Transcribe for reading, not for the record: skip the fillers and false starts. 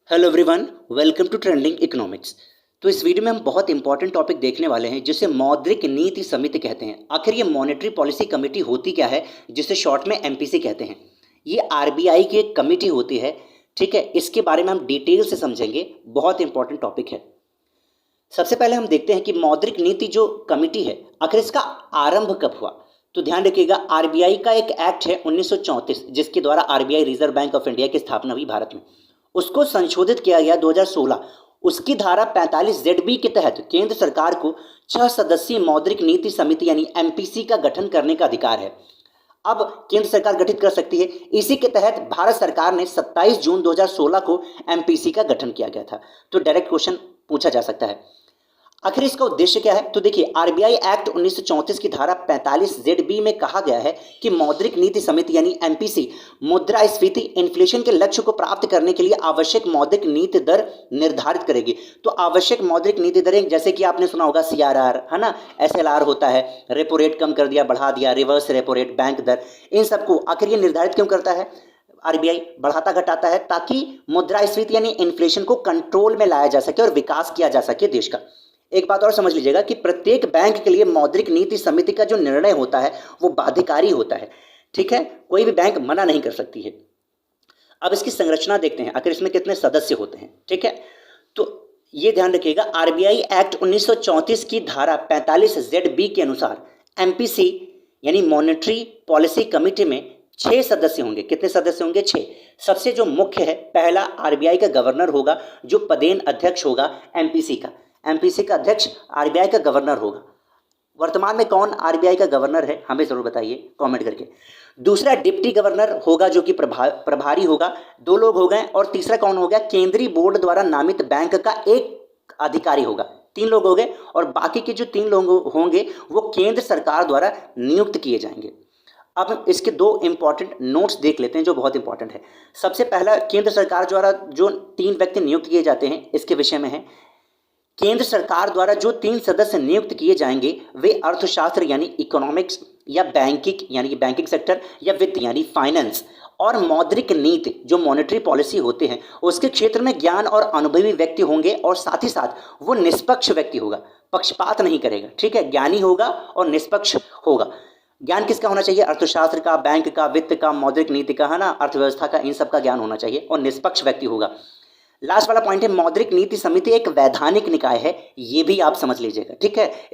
Hello everyone, welcome to trending economics. तो इस video में हम बहुत इंपॉर्टेंट टॉपिक देखने वाले हैं जिसे मौद्रिक नीति समिति कहते हैं। आखिर ये मॉनेटरी पॉलिसी कमेटी होती क्या है, जिसे शॉर्ट में एमपीसी कहते हैं। ये आरबीआई की एक कमेटी होती है। ठीक है, इसके बारे में हम डिटेल से समझेंगे, बहुत इंपॉर्टेंट टॉपिक है। सबसे पहले हम देखते हैं कि मौद्रिक नीति जो कमेटी है, आखिर इसका आरंभ कब हुआ। तो ध्यान रखिएगा, आरबीआई का एक एक्ट है 1934, जिसके द्वारा RBI reserve bank of India की स्थापना हुई भारत में। उसको संशोधित किया गया 2016। उसकी धारा 45 ZB के तहत केंद्र सरकार को 6 सदस्यीय मौद्रिक नीति समिति यानी एमपीसी का गठन करने का अधिकार है। अब केंद्र सरकार गठित कर सकती है। इसी के तहत भारत सरकार ने 27 जून 2016 को एमपीसी का गठन किया गया था। तो डायरेक्ट क्वेश्चन पूछा जा सकता है, आखिर इसका उद्देश्य क्या है। तो देखिए, आरबीआई एक्ट 1934 की धारा 45 ZB में कहा गया है कि मौद्रिक नीति समिति यानी एमपीसी मुद्रास्फीति इन्फ्लेशन के लक्ष्य को प्राप्त करने के लिए आवश्यक मौद्रिक नीति दर निर्धारित करेगी। तो आवश्यक मौद्रिक नीति दरें, जैसे कि आपने सुना होगा सीआरआर, है ना, एसएलआर होता है, रेपो रेट कम कर दिया, बढ़ा दिया, रिवर्स रेपो रेट, बैंक दर, इन सबको आखिर ये निर्धारित क्यों करता है। आरबीआई बढ़ाता घटाता है ताकि मुद्रास्फीति यानी इन्फ्लेशन को कंट्रोल में लाया जा सके और विकास किया जा सके देश का। एक बात और समझ लीजिएगा कि प्रत्येक बैंक के लिए मौद्रिक नीति समिति का जो निर्णय होता है वो बाध्यकारी होता है। ठीक है, कोई भी बैंक मना नहीं कर सकती है। अब इसकी संरचना देखते हैं, आखिर इसमें कितने सदस्य होते हैं। ठीक है, तो ये ध्यान रखिएगा, आरबीआई एक्ट 1934 की धारा 45 ZB के अनुसार एमपीसी यानी मॉनेटरी पॉलिसी कमेटी में 6 सदस्य होंगे। कितने सदस्य होंगे? 6। सबसे जो मुख्य है, पहला आरबीआई का गवर्नर होगा, जो पदेन अध्यक्ष होगा एमपीसी का। एमपीसी का अध्यक्ष आरबीआई का गवर्नर होगा। वर्तमान में कौन आरबीआई का गवर्नर है, हमें जरूर बताइए कमेंट करके। दूसरा डिप्टी गवर्नर होगा, जो कि प्रभारी होगा। 2 लोग हो गए। और तीसरा कौन हो गया? केंद्रीय बोर्ड द्वारा नामित बैंक का एक अधिकारी होगा। 3 लोग हो गए। और बाकी के जो 3 लोग होंगे वो केंद्र सरकार द्वारा नियुक्त किए जाएंगे। अब हम इसके 2 इंपॉर्टेंट नोट्स देख लेते हैं जो बहुत इंपॉर्टेंट है। सबसे पहला, केंद्र सरकार द्वारा जो 3 व्यक्ति नियुक्त किए जाते हैं, इसके विषय में है। केंद्र सरकार द्वारा जो 3 सदस्य नियुक्त किए जाएंगे वे अर्थशास्त्र यानी इकोनॉमिक्स, या बैंकिंग यानी कि बैंकिंग सेक्टर, या वित्त यानी फाइनेंस, और मौद्रिक नीति जो मॉनेटरी पॉलिसी होते हैं उसके क्षेत्र में ज्ञान और अनुभवी व्यक्ति होंगे। और साथ ही साथ वो निष्पक्ष व्यक्ति होगा, पक्षपात नहीं करेगा। ठीक है, ज्ञानी होगा और निष्पक्ष होगा। ज्ञान किसका होना चाहिए? अर्थशास्त्र का, बैंक का, वित्त का, मौद्रिक नीति का, है ना, अर्थव्यवस्था का, इन सब का ज्ञान होना चाहिए। और निष्पक्ष व्यक्ति होगा। लास्ट वाला पॉइंट है, मौद्रिक नीति समिति एक वैधानिक निकाय है, ये भी आप समझ लीजिएगा। ठीक है।